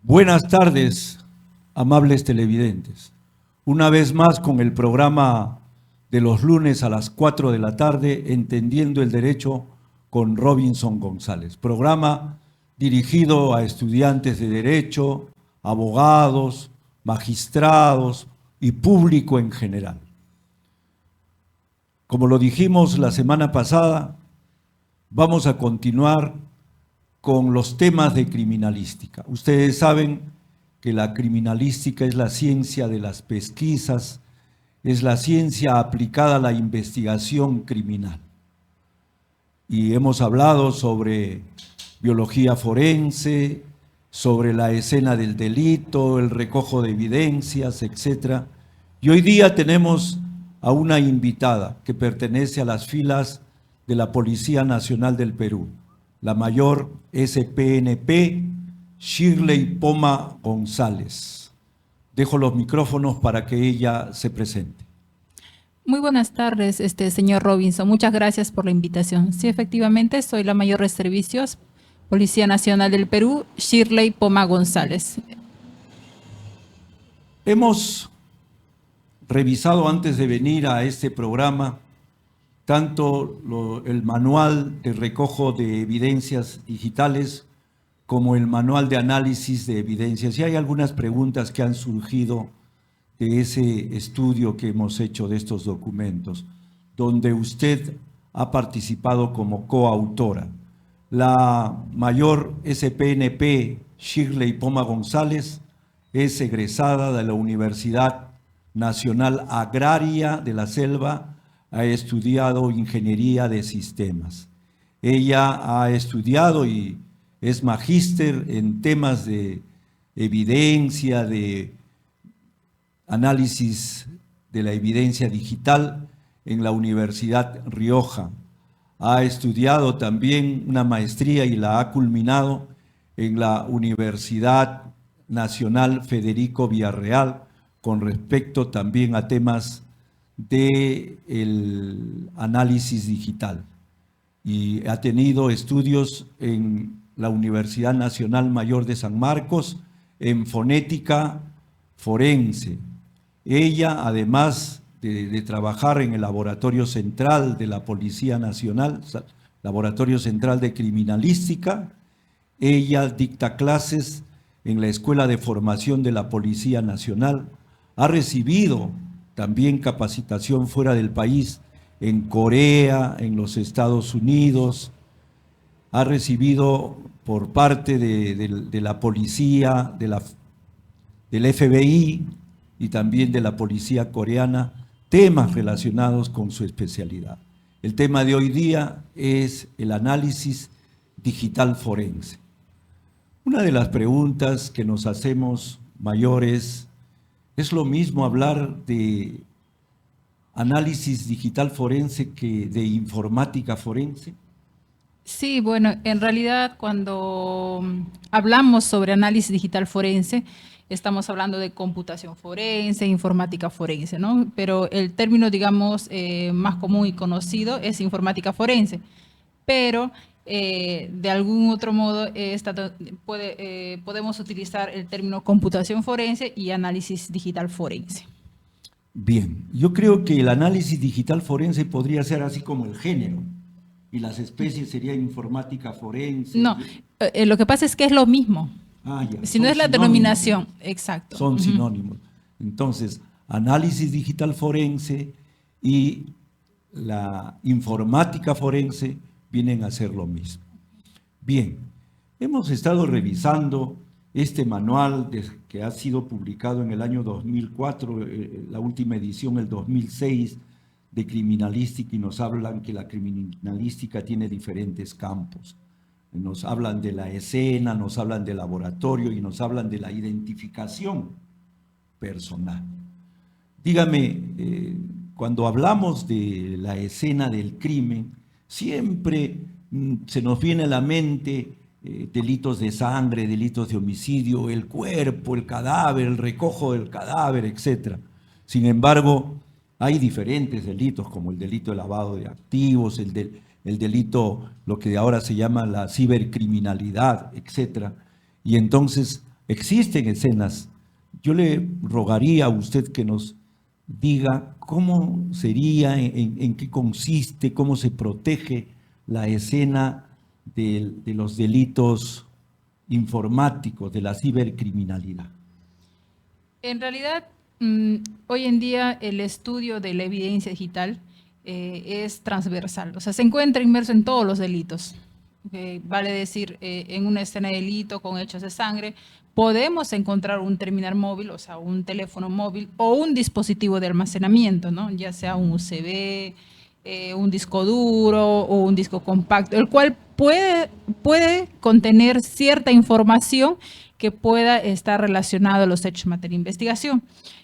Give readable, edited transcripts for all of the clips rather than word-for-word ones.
Buenas tardes, amables televidentes. Una vez más con el programa de los lunes a las 4 de la tarde, Entendiendo el Derecho con Robinson González. Programa dirigido a estudiantes de Derecho, abogados, magistrados y público en general. Como lo dijimos la semana pasada, vamos a continuar con los temas de criminalística. Ustedes saben que la criminalística es la ciencia de las pesquisas, es la ciencia aplicada a la investigación criminal. Y hemos hablado sobre biología forense, sobre la escena del delito, el recojo de evidencias, etc. Y hoy día tenemos a una invitada que pertenece a las filas de la Policía Nacional del Perú, la mayor SPNP, Shirley Poma González. Dejo los micrófonos para que ella se presente. Muy buenas tardes, señor Robinson. Muchas gracias por la invitación. Sí, efectivamente, soy la mayor de servicios, Policía Nacional del Perú, Shirley Poma González. Hemos revisado antes de venir a este programa tanto el manual de recojo de evidencias digitales como el manual de análisis de evidencias. Y hay algunas preguntas que han surgido de ese estudio que hemos hecho de estos documentos, donde usted ha participado como coautora. La mayor SPNP, Shirley Poma González, es egresada de la Universidad Nacional Agraria de la Selva. Ha estudiado ingeniería de sistemas. Ella ha estudiado y es magíster en temas de evidencia, de análisis de la evidencia digital en la Universidad Rioja. Ha estudiado también una maestría y la ha culminado en la Universidad Nacional Federico Villarreal con respecto también a temas del análisis digital, y ha tenido estudios en la Universidad Nacional Mayor de San Marcos en fonética forense. Ella, además de trabajar en el Laboratorio Central de la Policía Nacional, Laboratorio Central de Criminalística, ella dicta clases en la Escuela de Formación de la Policía Nacional, ha recibido también capacitación fuera del país, en Corea, en los Estados Unidos, ha recibido por parte de la policía, del FBI y también de la policía coreana, temas relacionados con su especialidad. El tema de hoy día es el análisis digital forense. Una de las preguntas que nos hacemos mayores: ¿es lo mismo hablar de análisis digital forense que de informática forense? Sí, bueno, en realidad cuando hablamos sobre análisis digital forense, estamos hablando de computación forense, informática forense, ¿no? Pero el término, digamos, más común y conocido es informática forense. Pero de algún otro modo podemos utilizar el término computación forense y análisis digital forense. Bien, yo creo que el análisis digital forense podría ser así como el género, y las especies serían informática forense. No, lo que pasa es que es lo mismo. Ya, si no es la denominación, exacto. Son sinónimos. Entonces, análisis digital forense y la informática forense vienen a ser lo mismo. Bien, hemos estado revisando este manual que ha sido publicado en el año 2004, la última edición el 2006, de criminalística, y nos hablan que la criminalística tiene diferentes campos. Nos hablan de la escena, nos hablan del laboratorio y nos hablan de la identificación personal. Dígame, cuando hablamos de la escena del crimen, siempre se nos viene a la mente delitos de sangre, delitos de homicidio, el cuerpo, el cadáver, el recojo del cadáver, etc. Sin embargo, hay diferentes delitos, como el delito de lavado de activos, el delito, lo que ahora se llama la cibercriminalidad, etc. Y entonces existen escenas. Yo le rogaría a usted que nos diga cómo sería, en qué consiste, cómo se protege la escena de los delitos informáticos, de la cibercriminalidad. En realidad, hoy en día el estudio de la evidencia digital es transversal, o sea, se encuentra inmerso en todos los delitos. Vale decir, en una escena de delito con hechos de sangre, podemos encontrar un terminal móvil, o sea, un teléfono móvil o un dispositivo de almacenamiento, ¿no? Ya sea un USB, un disco duro o un disco compacto, el cual puede contener cierta información que pueda estar relacionado a los hechos en materia de investigación.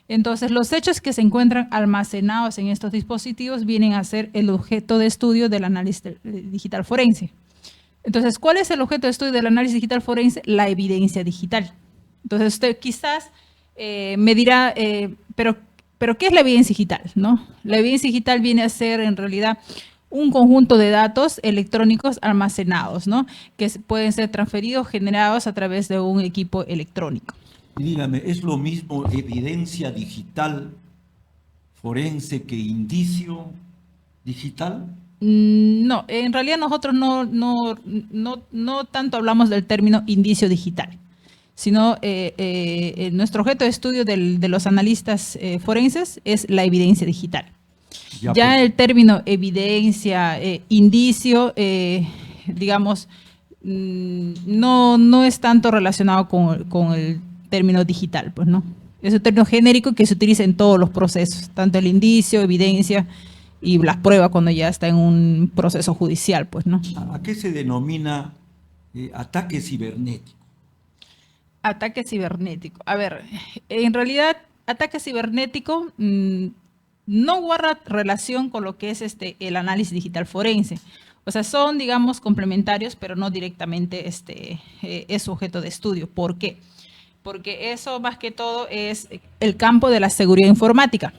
Entonces, los hechos que se encuentran almacenados en estos dispositivos vienen a ser el objeto de estudio del análisis digital forense. Entonces, ¿cuál es el objeto de estudio del análisis digital forense? La evidencia digital. Entonces, usted quizás me dirá, pero ¿qué es la evidencia digital, no? La evidencia digital viene a ser, en realidad, un conjunto de datos electrónicos almacenados, ¿no? Que pueden ser transferidos, generados a través de un equipo electrónico. Y dígame, ¿es lo mismo evidencia digital forense que indicio digital? No, en realidad nosotros no tanto hablamos del término indicio digital, sino nuestro objeto de estudio de los analistas forenses es la evidencia digital. Ya el término evidencia, indicio, digamos, no es tanto relacionado con el término digital, pues, ¿no? Es un término genérico que se utiliza en todos los procesos, tanto el indicio, evidencia y las pruebas cuando ya está en un proceso judicial, pues, ¿no? ¿A qué se denomina ataque cibernético? Ataque cibernético. A ver, en realidad, ataque cibernético no guarda relación con lo que es el análisis digital forense. O sea, son, digamos, complementarios, pero no directamente es sujeto de estudio. ¿Por qué? Porque eso, más que todo, es el campo de la seguridad informática.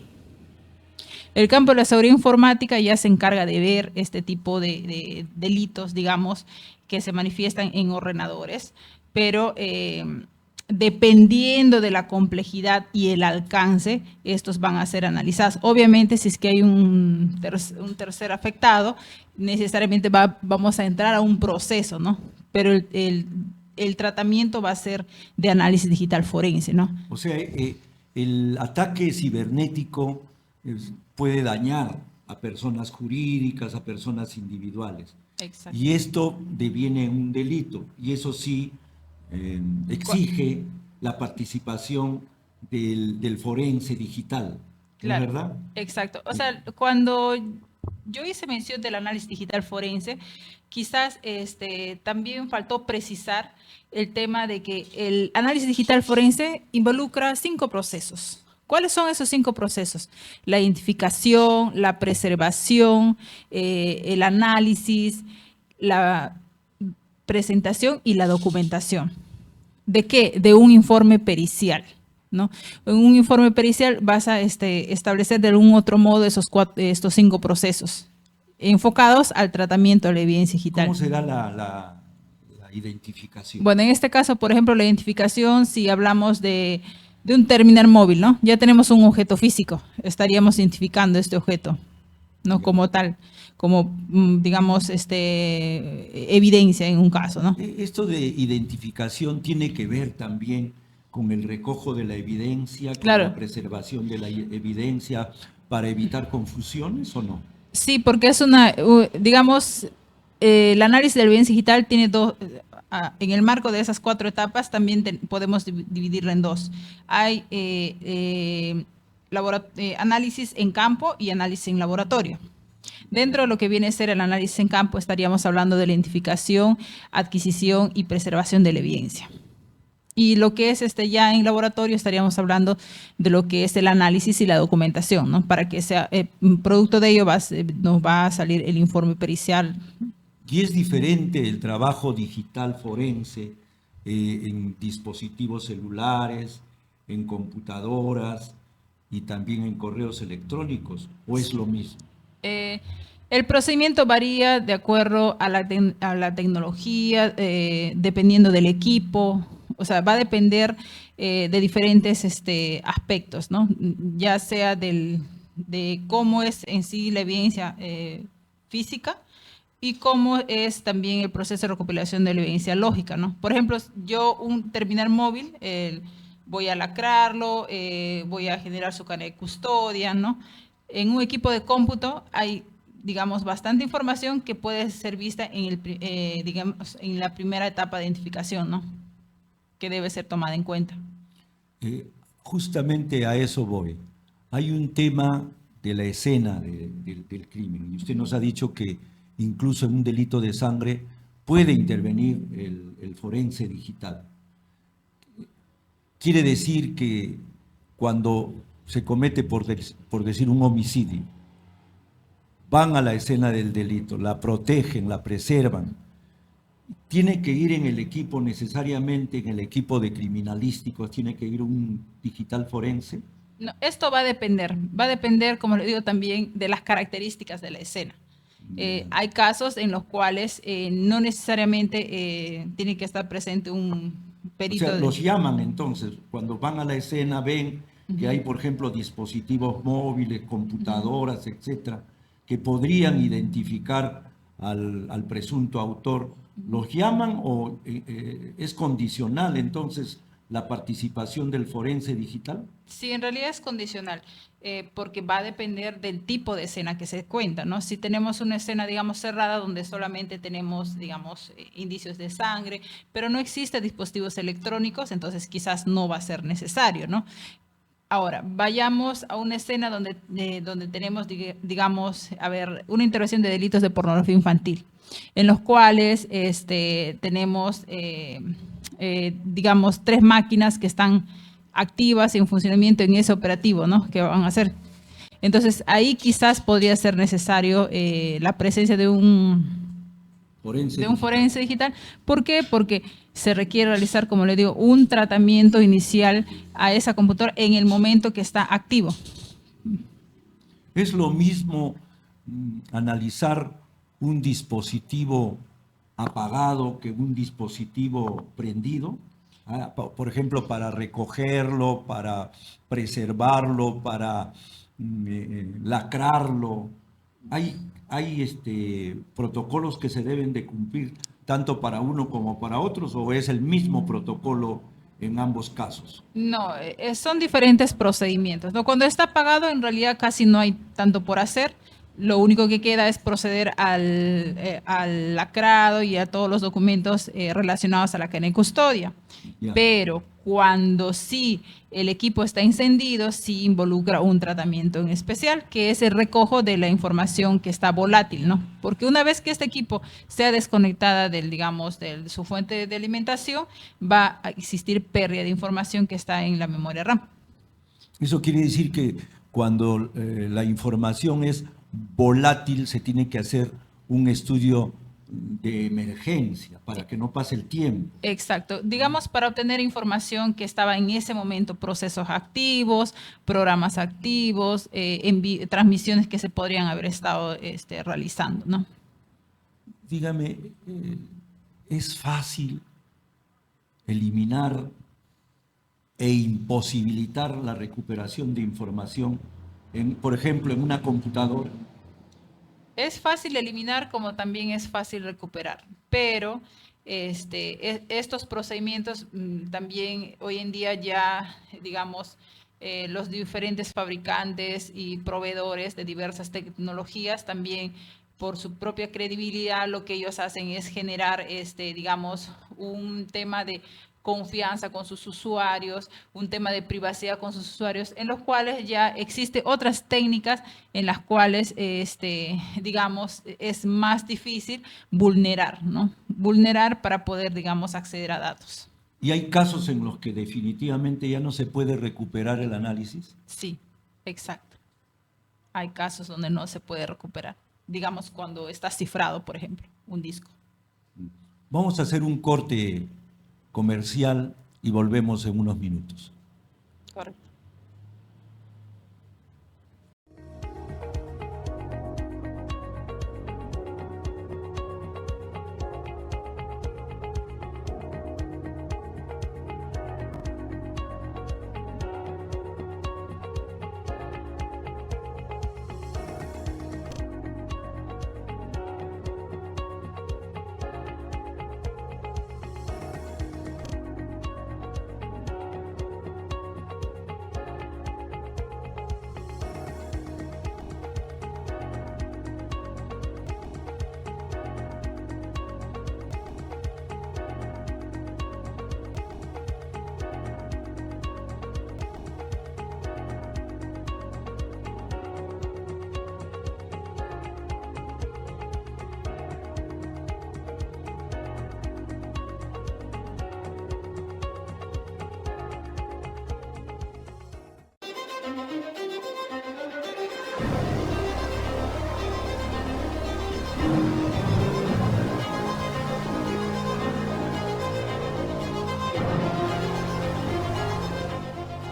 El campo de la seguridad informática ya se encarga de ver este tipo de delitos, digamos, que se manifiestan en ordenadores, pero dependiendo de la complejidad y el alcance, estos van a ser analizados. Obviamente, si es que hay un tercer afectado, necesariamente vamos a entrar a un proceso, ¿no? Pero el tratamiento va a ser de análisis digital forense, ¿no? O sea, el ataque cibernético puede dañar a personas jurídicas, a personas individuales. Exacto. Y esto deviene en un delito. Y eso sí exige la participación del forense digital. Claro, ¿Es verdad? exacto. O sea, cuando yo hice mención del análisis digital forense, quizás también faltó precisar el tema de que el análisis digital forense involucra 5 procesos. ¿Cuáles son esos 5 procesos? La identificación, la preservación, el análisis, la presentación y la documentación. ¿De qué? De un informe pericial, ¿no? En un informe pericial vas a establecer de algún otro modo estos 5 procesos enfocados al tratamiento de la evidencia digital. ¿Cómo será la identificación? Bueno, en este caso, por ejemplo, la identificación, si hablamos de un terminal móvil, ¿no? Ya tenemos un objeto físico, estaríamos identificando este objeto, ¿no? Bien. Como tal, como, digamos, evidencia en un caso, ¿no? Esto de identificación tiene que ver también con el recojo de la evidencia, con claro. La preservación de la evidencia para evitar confusiones, ¿o no? Sí, porque es digamos, el análisis de la evidencia digital tiene en el marco de esas 4 etapas también podemos dividirlo en 2. Hay análisis en campo y análisis en laboratorio. Dentro de lo que viene a ser el análisis en campo estaríamos hablando de la identificación, adquisición y preservación de la evidencia. Y lo que es ya en laboratorio estaríamos hablando de lo que es el análisis y la documentación, ¿no? Para que sea producto de ello nos va a salir el informe pericial. Y es diferente el trabajo digital forense en dispositivos celulares, en computadoras y también en correos electrónicos, ¿o es lo mismo? El procedimiento varía de acuerdo a la tecnología, dependiendo del equipo. O sea, va a depender de diferentes aspectos, ¿no? Ya sea de cómo es en sí la evidencia física y cómo es también el proceso de recopilación de la evidencia lógica, ¿no? Por ejemplo, yo un terminal móvil, voy a lacrarlo, voy a generar su cadena de custodia, ¿no? En un equipo de cómputo hay, digamos, bastante información que puede ser vista digamos, en la primera etapa de identificación, ¿no? Que debe ser tomada en cuenta. Justamente a eso voy. Hay un tema de la escena del crimen, y usted nos ha dicho que incluso en un delito de sangre puede intervenir el forense digital. Quiere decir que cuando se comete, por decir, un homicidio, van a la escena del delito, la protegen, la preservan. ¿Tiene que ir en el equipo necesariamente, en el equipo de criminalísticos, tiene que ir un digital forense? No, esto va a depender, como le digo también, de las características de la escena. Hay casos en los cuales no necesariamente tiene que estar presente un perito. O sea, los llaman entonces, cuando van a la escena ven que hay, por ejemplo, dispositivos móviles, computadoras, etcétera, que podrían identificar al presunto autor. ¿Los llaman o es condicional entonces la participación del forense digital? Sí, en realidad es condicional, porque va a depender del tipo de escena que se cuenta, ¿no? Si tenemos una escena, digamos, cerrada, donde solamente tenemos, digamos, indicios de sangre, pero no existen dispositivos electrónicos, entonces quizás no va a ser necesario, ¿no? Ahora, vayamos a una escena donde tenemos, digamos, a ver, una intervención de delitos de pornografía infantil, en los cuales tenemos, digamos, 3 máquinas que están activas en funcionamiento en ese operativo, ¿no? Que van a hacer. Entonces, ahí quizás podría ser necesario la presencia de un forense digital. ¿Por qué? Porque se requiere realizar, como le digo, un tratamiento inicial a esa computadora en el momento que está activo. ¿Es lo mismo analizar un dispositivo apagado que un dispositivo prendido? Por ejemplo, para recogerlo, para preservarlo, para lacrarlo. Hay protocolos que se deben de cumplir tanto para uno como para otros, ¿o es el mismo protocolo en ambos casos? No, son diferentes procedimientos, ¿no? Cuando está apagado, en realidad casi no hay tanto por hacer. Lo único que queda es proceder al lacrado y a todos los documentos relacionados a la cadena de custodia. Ya. Pero cuando sí el equipo está encendido, sí involucra un tratamiento en especial, que es el recojo de la información que está volátil, ¿no? Porque una vez que este equipo sea desconectada digamos, de su fuente de alimentación, va a existir pérdida de información que está en la memoria RAM. Eso quiere decir que cuando la información es volátil, se tiene que hacer un estudio de emergencia para que no pase el tiempo. Exacto. Digamos, para obtener información que estaba en ese momento, procesos activos, programas activos, transmisiones que se podrían haber estado realizando, ¿no? Dígame, ¿es fácil eliminar e imposibilitar la recuperación de información, por ejemplo, en una computadora? Es fácil eliminar como también es fácil recuperar, pero estos procedimientos también hoy en día ya, digamos, los diferentes fabricantes y proveedores de diversas tecnologías también por su propia credibilidad lo que ellos hacen es generar, digamos, un tema de confianza con sus usuarios, un tema de privacidad con sus usuarios, en los cuales ya existen otras técnicas en las cuales, digamos, es más difícil vulnerar, ¿no? Vulnerar para poder, digamos, acceder a datos. ¿Y hay casos en los que definitivamente ya no se puede recuperar el análisis? Sí, exacto. Hay casos donde no se puede recuperar. Digamos, cuando está cifrado, por ejemplo, un disco. Vamos a hacer un corte comercial y volvemos en unos minutos. Correcto.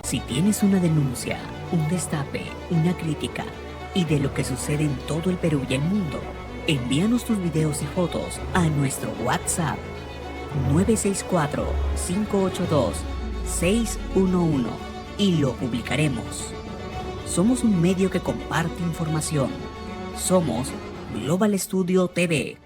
Si tienes una denuncia, un destape, una crítica y de lo que sucede en todo el Perú y el mundo, envíanos tus videos y fotos a nuestro WhatsApp 964-582-611 y lo publicaremos. Somos un medio que comparte información. Somos Global Studio TV.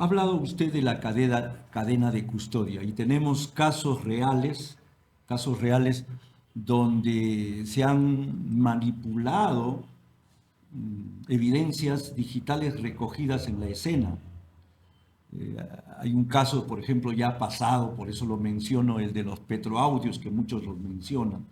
Ha hablado usted de la cadena de custodia y tenemos casos reales donde se han manipulado evidencias digitales recogidas en la escena. Hay un caso, por ejemplo, ya pasado, por eso lo menciono, el de los petroaudios, que muchos los mencionan,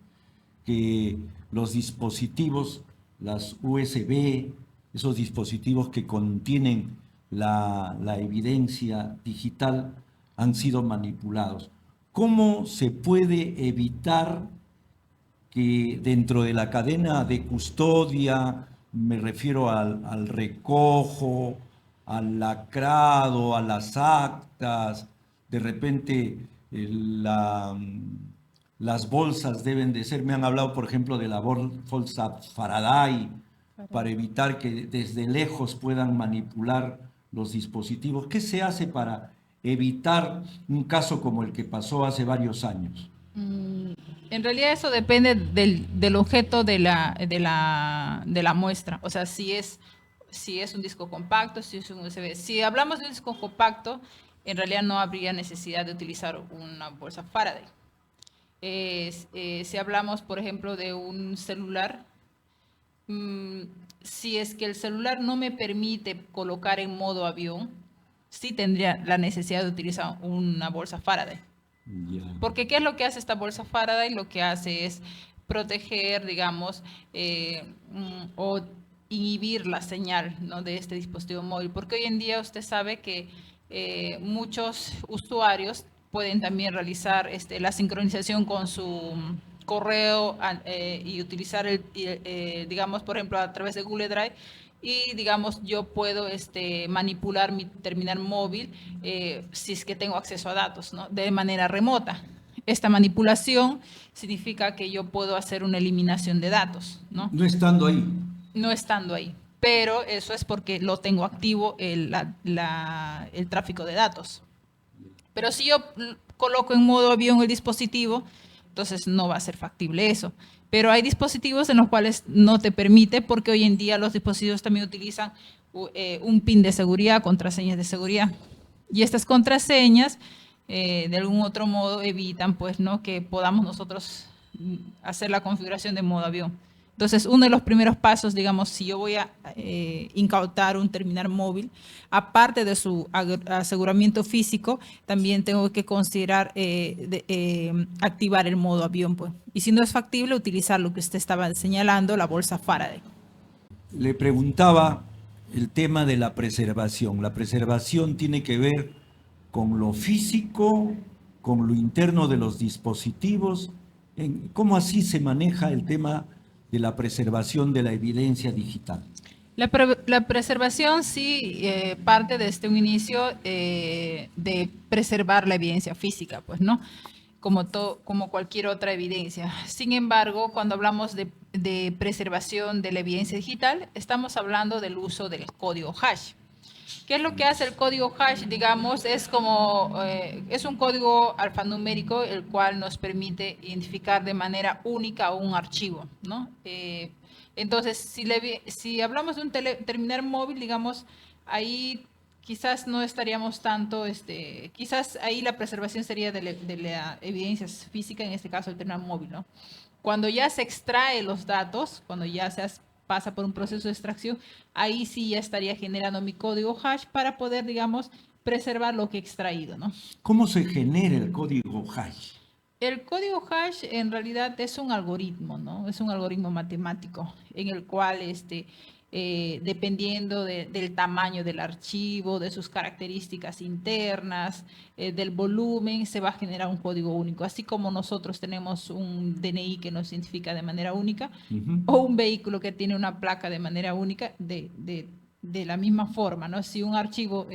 que los dispositivos, las USB, esos dispositivos que contienen la evidencia digital, han sido manipulados. ¿Cómo se puede evitar que dentro de la cadena de custodia, me refiero al recojo, al lacrado, a las actas, de repente las bolsas deben de ser, me han hablado por ejemplo de la bolsa Faraday, para evitar que desde lejos puedan manipular los dispositivos? ¿Qué se hace para evitar un caso como el que pasó hace varios años? En realidad eso depende del objeto de la muestra. O sea, si es un disco compacto, si es un USB. Si hablamos de un disco compacto, en realidad no habría necesidad de utilizar una bolsa Faraday. Si hablamos, por ejemplo, de un celular, si es que el celular no me permite colocar en modo avión, sí tendría la necesidad de utilizar una bolsa Faraday. Porque ¿qué es lo que hace esta bolsa Faraday? Lo que hace es proteger, digamos, o inhibir la señal, ¿no?, de este dispositivo móvil. Porque hoy en día usted sabe que muchos usuarios pueden también realizar la sincronización con su correo y utilizar, digamos, por ejemplo, a través de Google Drive. Y, digamos, yo puedo manipular mi terminal móvil si es que tengo acceso a datos, ¿no?, de manera remota. Esta manipulación significa que yo puedo hacer una eliminación de datos, ¿no? No estando ahí. No estando ahí. Pero eso es porque lo tengo activo el tráfico de datos. Pero si yo coloco en modo avión el dispositivo, entonces no va a ser factible eso. Pero hay dispositivos en los cuales no te permite, porque hoy en día los dispositivos también utilizan un PIN de seguridad, contraseñas de seguridad. Y estas contraseñas, de algún otro modo, evitan, pues, ¿no?, que podamos nosotros hacer la configuración de modo avión. Entonces, uno de los primeros pasos, digamos, si yo voy a incautar un terminal móvil, aparte de su aseguramiento físico, también tengo que considerar activar el modo avión, pues. Y si no es factible, utilizar lo que usted estaba señalando, la bolsa Faraday. Le preguntaba el tema de la preservación. La preservación tiene que ver con lo físico, con lo interno de los dispositivos. ¿Cómo así se maneja el tema de la preservación de la evidencia digital? La preservación sí parte desde un inicio de preservar la evidencia física, pues, ¿no?, como cualquier otra evidencia. Sin embargo, cuando hablamos de preservación de la evidencia digital, estamos hablando del uso del código hash. ¿Qué es lo que hace el código hash? Digamos, es como, es un código alfanumérico el cual nos permite identificar de manera única un archivo, ¿no? Entonces, si hablamos de un terminal móvil, digamos, ahí quizás no estaríamos tanto, quizás ahí la preservación sería de la evidencia física, en este caso el terminal móvil, ¿no? Cuando ya se extrae los datos, cuando ya pasa por un proceso de extracción, ahí sí ya estaría generando mi código hash para poder, digamos, preservar lo que he extraído, ¿no? ¿Cómo se genera el código hash? El código hash en realidad es un algoritmo, ¿no? Es un algoritmo matemático en el cual, dependiendo del tamaño del archivo, de sus características internas, del volumen, se va a generar un código único. Así como nosotros tenemos un DNI que nos identifica de manera única, o un vehículo que tiene una placa de manera única, de la misma forma, ¿no? Si un archivo,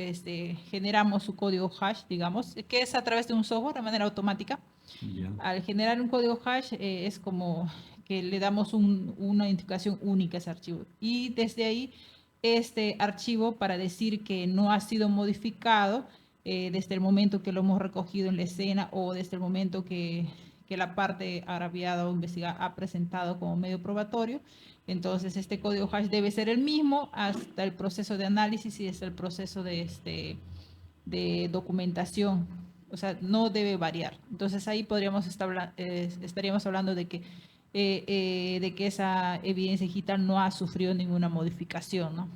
generamos su código hash, digamos, que es a través de un software de manera automática. Ya. Al generar un código hash, es como que le damos una identificación única a ese archivo. Y desde ahí, este archivo, para decir que no ha sido modificado desde el momento que lo hemos recogido en la escena o desde el momento que la parte agraviada o investigada ha presentado como medio probatorio, entonces este código hash debe ser el mismo hasta el proceso de análisis y hasta el proceso de documentación. O sea, no debe variar. Entonces ahí estaríamos hablando de que esa evidencia digital no ha sufrido ninguna modificación, ¿no?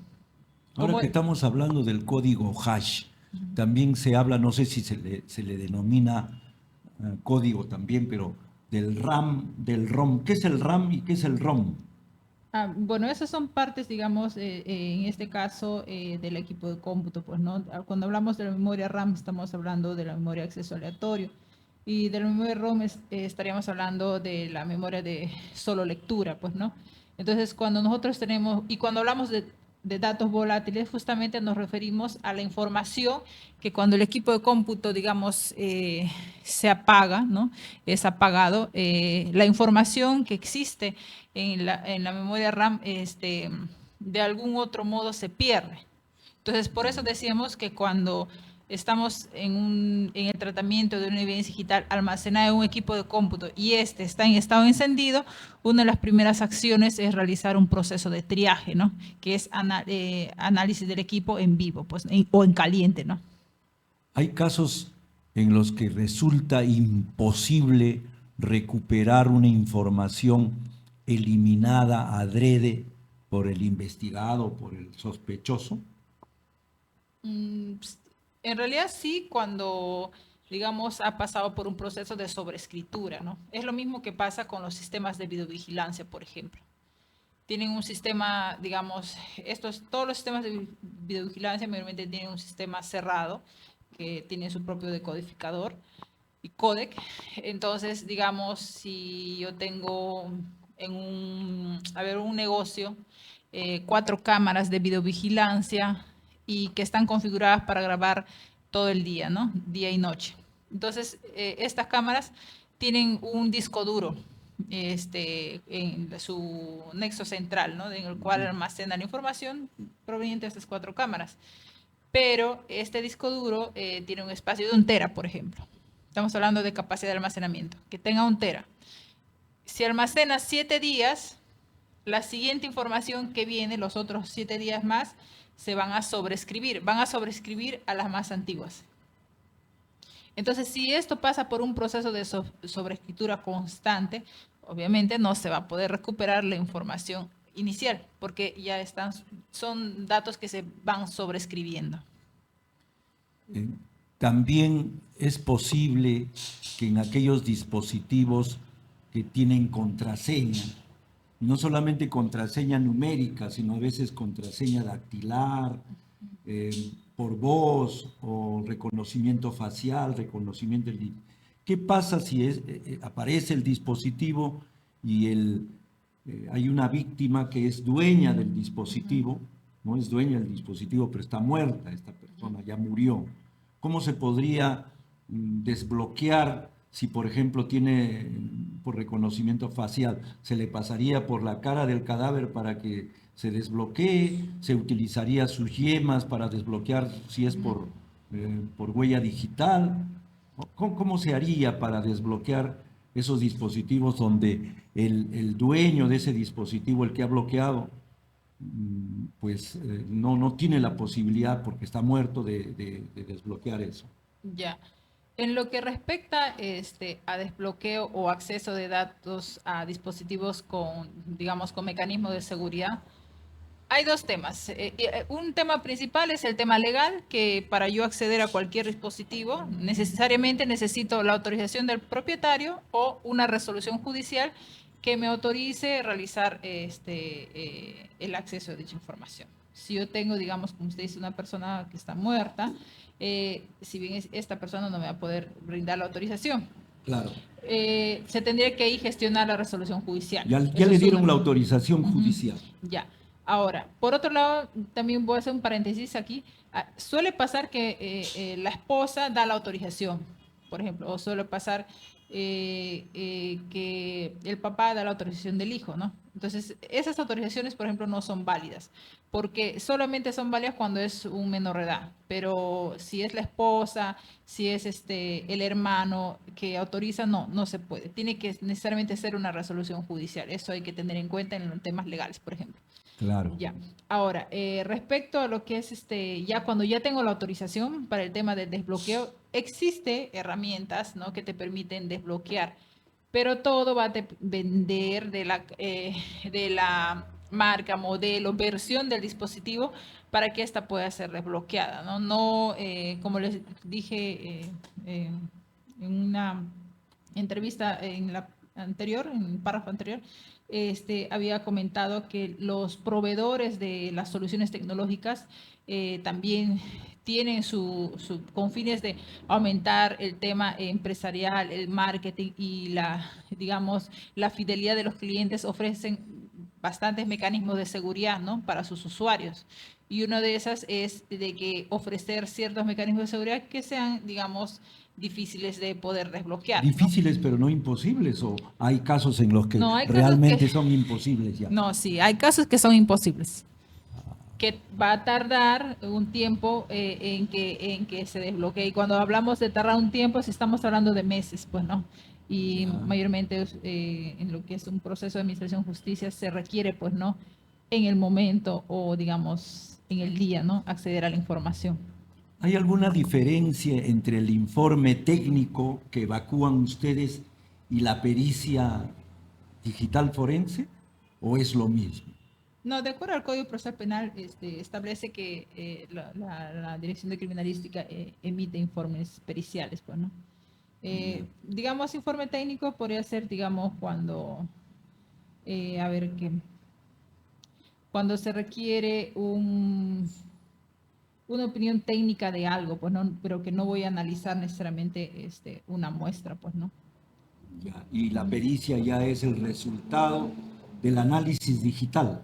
Ahora que estamos hablando del código hash, también se habla, no sé si se le denomina código también, pero del RAM, del ROM. ¿Qué es el RAM y qué es el ROM? Bueno, esas son partes, digamos, en este caso del equipo de cómputo, pues, ¿no? Cuando hablamos de la memoria RAM, estamos hablando de la memoria de acceso aleatorio. Y de la memoria ROM estaríamos hablando de la memoria de solo lectura, pues, ¿no? Entonces, cuando nosotros tenemos, y cuando hablamos de datos volátiles, justamente nos referimos a la información que cuando el equipo de cómputo, digamos, se apaga, ¿no? Es apagado, la información que existe en la memoria RAM, de algún otro modo se pierde. Entonces, por eso decíamos que cuando estamos en el tratamiento de una evidencia digital almacenada en un equipo de cómputo y está en estado encendido, una de las primeras acciones es realizar un proceso de triaje, ¿no? Que es análisis del equipo en vivo, pues, o en caliente, ¿no? Hay casos en los que resulta imposible recuperar una información eliminada adrede por el investigado, por el sospechoso. En realidad sí, cuando, digamos, ha pasado por un proceso de sobreescritura, ¿no? Es lo mismo que pasa con los sistemas de videovigilancia, por ejemplo. Tienen un sistema, digamos, todos los sistemas de videovigilancia mayormente tienen un sistema cerrado, que tiene su propio decodificador y códec. Entonces, digamos, si yo tengo en un negocio 4 cámaras de videovigilancia y que están configuradas para grabar todo el día, ¿no? Día y noche. Entonces, estas cámaras tienen un disco duro en su nexo central, ¿no? En el cual almacena la información proveniente de estas 4 cámaras. Pero este disco duro tiene un espacio de 1 tera, por ejemplo. Estamos hablando de capacidad de almacenamiento, que tenga 1 tera. Si almacena 7 días, la siguiente información que viene, los otros 7 días más, se van a sobreescribir a las más antiguas. Entonces, si esto pasa por un proceso de sobreescritura constante, obviamente no se va a poder recuperar la información inicial, porque ya son datos que se van sobreescribiendo. También es posible que en aquellos dispositivos que tienen contraseña, no solamente contraseña numérica, sino a veces contraseña dactilar, por voz o reconocimiento facial, reconocimiento... ¿Qué pasa si aparece el dispositivo y hay una víctima que es dueña del dispositivo, no es dueña del dispositivo, pero está muerta esta persona, ya murió? ¿Cómo se podría desbloquear si por ejemplo tiene por reconocimiento facial, se le pasaría por la cara del cadáver para que se desbloquee, se utilizaría sus yemas para desbloquear si es por huella digital. ¿Cómo se haría para desbloquear esos dispositivos donde el dueño de ese dispositivo, el que ha bloqueado, pues no tiene la posibilidad porque está muerto de desbloquear eso? Ya. En lo que respecta a desbloqueo o acceso de datos a dispositivos con, digamos, con mecanismos de seguridad, hay dos temas. Un tema principal es el tema legal, que para yo acceder a cualquier dispositivo necesariamente necesito la autorización del propietario o una resolución judicial que me autorice realizar el acceso a dicha información. Si yo tengo, digamos, como usted dice, una persona que está muerta, si bien esta persona no me va a poder brindar la autorización, Claro. se tendría que ahí gestionar la resolución judicial. Ya Eso le es dieron una. la autorización judicial. Ya. Ahora, por otro lado, también voy a hacer un paréntesis aquí. Suele pasar que la esposa da la autorización, por ejemplo, o suele pasar que el papá da la autorización del hijo, ¿no? Entonces, esas autorizaciones, por ejemplo, no son válidas, porque solamente son válidas cuando es un menor de edad. Pero si es la esposa, si es el hermano que autoriza, no se puede. Tiene que necesariamente ser una resolución judicial. Eso hay que tener en cuenta en los temas legales, por ejemplo. Claro. Ya. Ahora, respecto a lo que es ya cuando ya tengo la autorización para el tema del desbloqueo, existe herramientas, ¿no?, que te permiten desbloquear, pero todo va a depender de la marca, modelo, versión del dispositivo para que ésta pueda ser desbloqueada, ¿no? No, como les dije en una entrevista en el párrafo anterior, había comentado que los proveedores de las soluciones tecnológicas también tienen con fines de aumentar el tema empresarial, el marketing y digamos, la fidelidad de los clientes, ofrecen bastantes mecanismos de seguridad, ¿no?, para sus usuarios. Y una de esas es de que ofrecer ciertos mecanismos de seguridad que sean, digamos, difíciles de poder desbloquear, ¿no? Difíciles, pero no imposibles, o hay casos en los que No, hay casos realmente que, son imposibles ya. no, sí, hay casos que son imposibles, que va a tardar un tiempo en que se desbloquee. Y cuando hablamos de tardar un tiempo, si estamos hablando de meses, pues, ¿no? Y mayormente en lo que es un proceso de administración de justicia se requiere, pues, ¿no?, en el momento o, digamos, en el día, ¿no?, acceder a la información. ¿Hay alguna diferencia entre el informe técnico que evacúan ustedes y la pericia digital forense, o es lo mismo? No, de acuerdo al Código Procesal Penal, establece que la Dirección de Criminalística emite informes periciales, pues, ¿no? Digamos, informe técnico podría ser, digamos, cuando, cuando se requiere una opinión técnica de algo, pues, ¿no?, pero que no voy a analizar necesariamente una muestra, pues, ¿no? Ya, y la pericia ya es el resultado del análisis digital.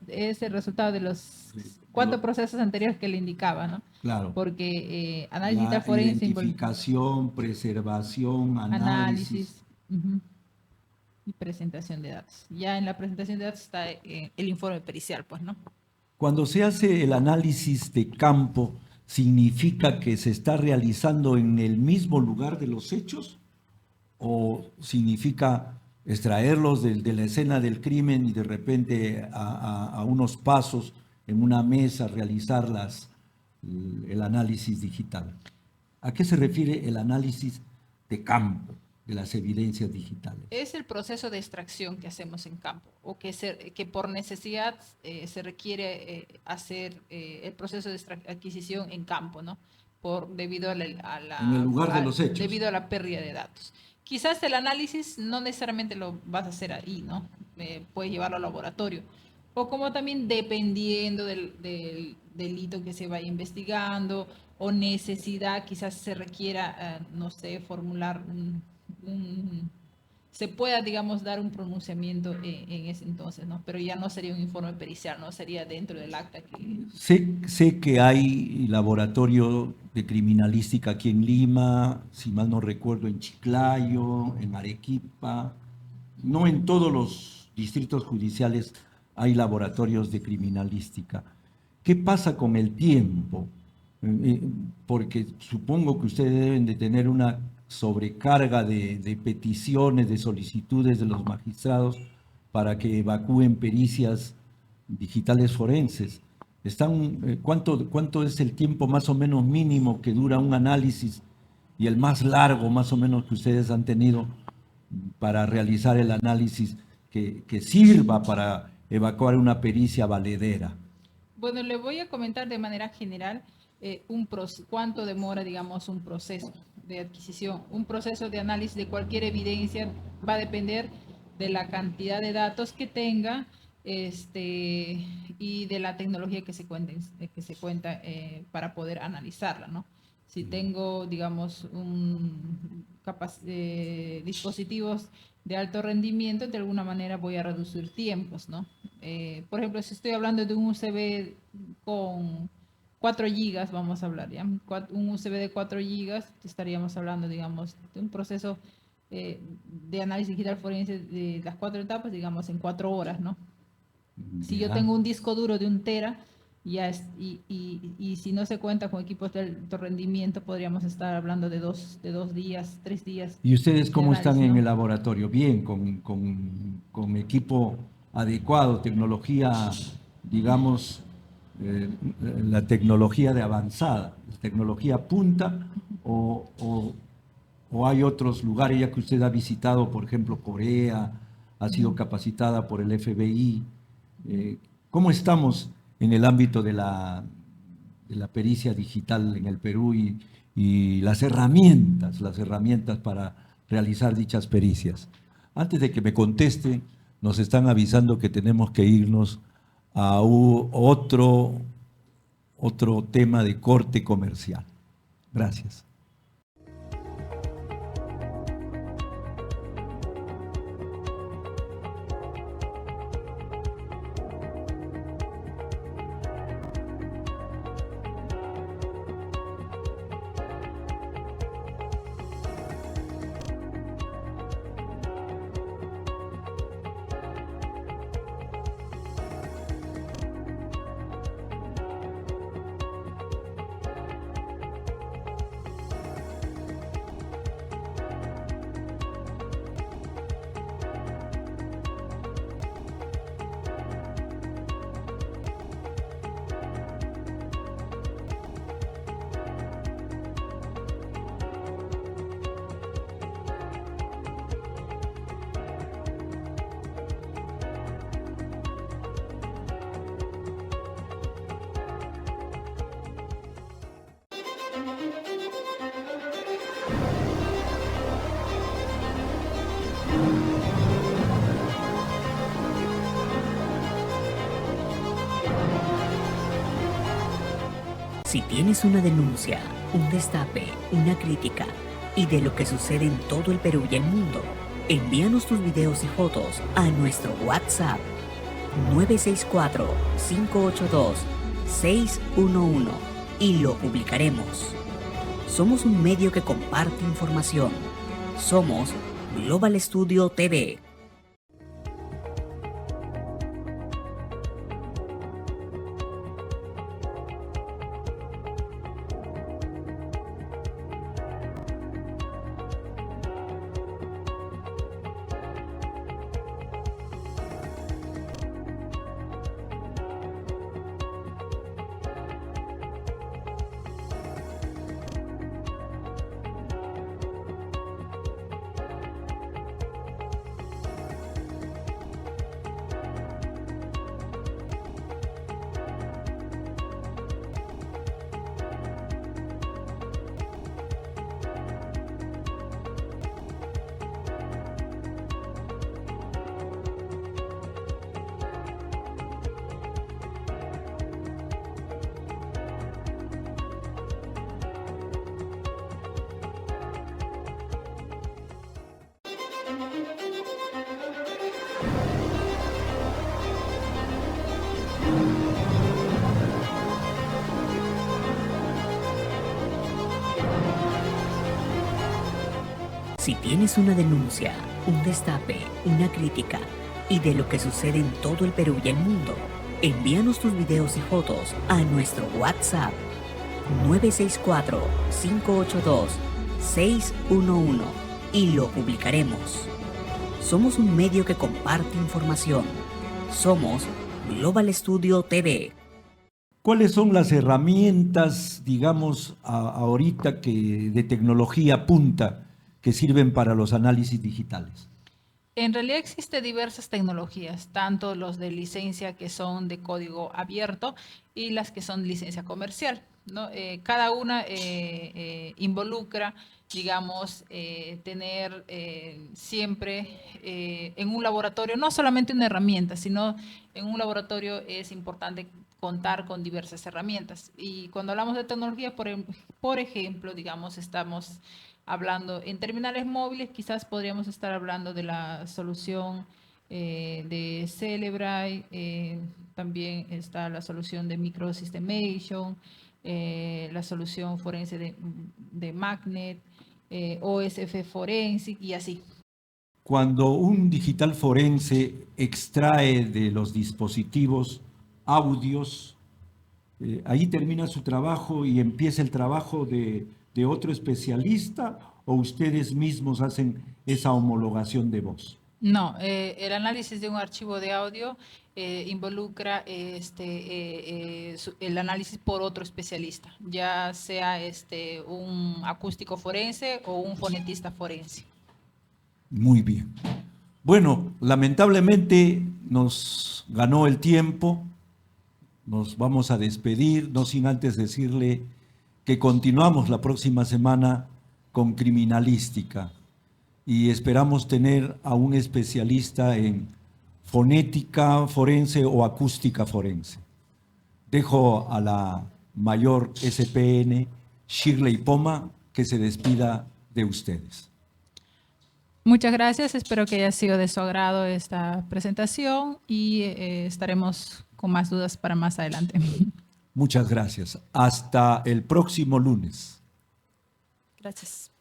Es el resultado de los 4 procesos anteriores que le indicaba, ¿no? Claro. Porque análisis digital La forense, identificación, preservación, análisis. Y presentación de datos. Ya en la presentación de datos está el informe pericial, pues, ¿no? Cuando se hace el análisis de campo, ¿significa que se está realizando en el mismo lugar de los hechos? ¿O significa extraerlos de la escena del crimen y de repente a unos pasos en una mesa realizar el análisis digital? ¿A qué se refiere el análisis de campo de las evidencias digitales? Es el proceso de extracción que hacemos en campo, o que por necesidad se requiere hacer el proceso de adquisición en campo, ¿no? Debido en el lugar de los hechos. Debido a la pérdida de datos. Quizás el análisis no necesariamente lo vas a hacer ahí, ¿no? Puedes llevarlo al laboratorio. O como también dependiendo del delito que se vaya investigando o necesidad, quizás se requiera, no sé, formular se pueda, digamos, dar un pronunciamiento en ese entonces, ¿no? Pero ya no sería un informe pericial, no sería dentro del acta que... Sé que hay laboratorio de criminalística aquí en Lima, si mal no recuerdo, en Chiclayo, en Arequipa. No en todos los distritos judiciales hay laboratorios de criminalística. ¿Qué pasa con el tiempo? Porque supongo que ustedes deben de tener una sobrecarga de peticiones, de solicitudes de los magistrados para que evacúen pericias digitales forenses. ¿Cuánto es el tiempo más o menos mínimo que dura un análisis y el más largo más o menos que ustedes han tenido para realizar el análisis que sirva para evacuar una pericia valedera? Bueno, le voy a comentar de manera general cuánto demora, digamos, un proceso de adquisición. Un proceso de análisis de cualquier evidencia va a depender de la cantidad de datos que tenga y de la tecnología que se cuenta para poder analizarla, ¿no? Si tengo, digamos, dispositivos de alto rendimiento, de alguna manera voy a reducir tiempos, ¿no? Por ejemplo, si estoy hablando de un USB con 4 gigas, vamos a hablar, ¿ya? Un USB de 4 gigas, estaríamos hablando, digamos, de un proceso de análisis digital forense de las 4 etapas, digamos, en 4 horas, ¿no? Si yo tengo un disco duro de 1 tera, y si no se cuenta con equipos de alto rendimiento, podríamos estar hablando de dos días, 3 días. ¿Y ustedes cómo análisis, están en ¿no? el laboratorio? Bien, con equipo adecuado, tecnología, digamos, la tecnología de avanzada, la tecnología punta, o hay otros lugares, ya que usted ha visitado, por ejemplo, Corea, ha sido capacitada por el FBI. ¿Cómo estamos en el ámbito de la pericia digital en el Perú y las herramientas para realizar dichas pericias? Antes de que me conteste, nos están avisando que tenemos que irnos a otro tema de corte comercial. Gracias. Si tienes una denuncia, un destape, una crítica y de lo que sucede en todo el Perú y el mundo, envíanos tus videos y fotos a nuestro WhatsApp 964-582-611 y lo publicaremos. Somos un medio que comparte información. Somos Global Studio TV. Si tienes una denuncia, un destape, una crítica y de lo que sucede en todo el Perú y el mundo, envíanos tus videos y fotos a nuestro WhatsApp 964-582-611 y lo publicaremos. Somos un medio que comparte información. Somos Global Studio TV. ¿Cuáles son las herramientas, digamos, ahorita de tecnología punta que sirven para los análisis digitales? En realidad existen diversas tecnologías, tanto los de licencia que son de código abierto y las que son licencia comercial, ¿no? Cada una involucra, digamos, tener siempre en un laboratorio, no solamente una herramienta, sino en un laboratorio es importante contar con diversas herramientas. Y cuando hablamos de tecnología, por ejemplo, digamos, estamos hablando en terminales móviles, quizás podríamos estar hablando de la solución de Cellebrite, también está la solución de Microsystemation, la solución forense de Magnet, OSF Forensic y así. Cuando un digital forense extrae de los dispositivos audios, ahí termina su trabajo y empieza el trabajo de otro especialista, o ustedes mismos hacen esa homologación de voz. No, el análisis de un archivo de audio involucra el análisis por otro especialista, ya sea un acústico forense o un fonetista forense. Muy bien. Bueno, lamentablemente nos ganó el tiempo. Nos vamos a despedir, no sin antes decirle que continuamos la próxima semana con criminalística y esperamos tener a un especialista en fonética forense o acústica forense. Dejo a la mayor SPN, Shirley Poma, que se despida de ustedes. Muchas gracias, espero que haya sido de su agrado esta presentación y estaremos con más dudas para más adelante. Muchas gracias. Hasta el próximo lunes. Gracias.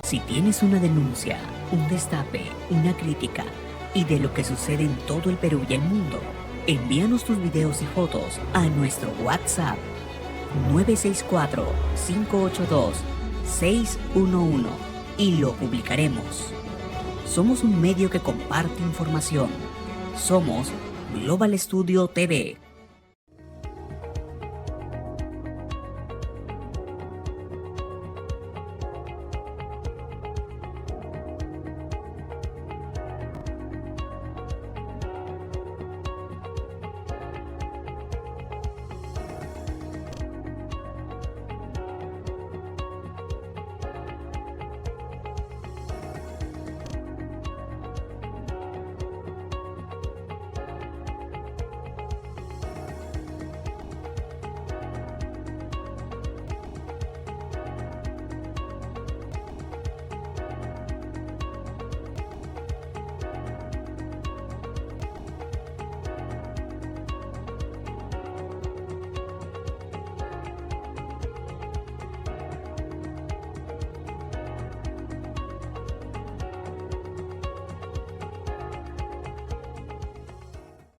Si tienes una denuncia, un destape, una crítica y de lo que sucede en todo el Perú y el mundo, envíanos tus videos y fotos a nuestro WhatsApp 964-582-611 y lo publicaremos. Somos un medio que comparte información. Somos Global Studio TV.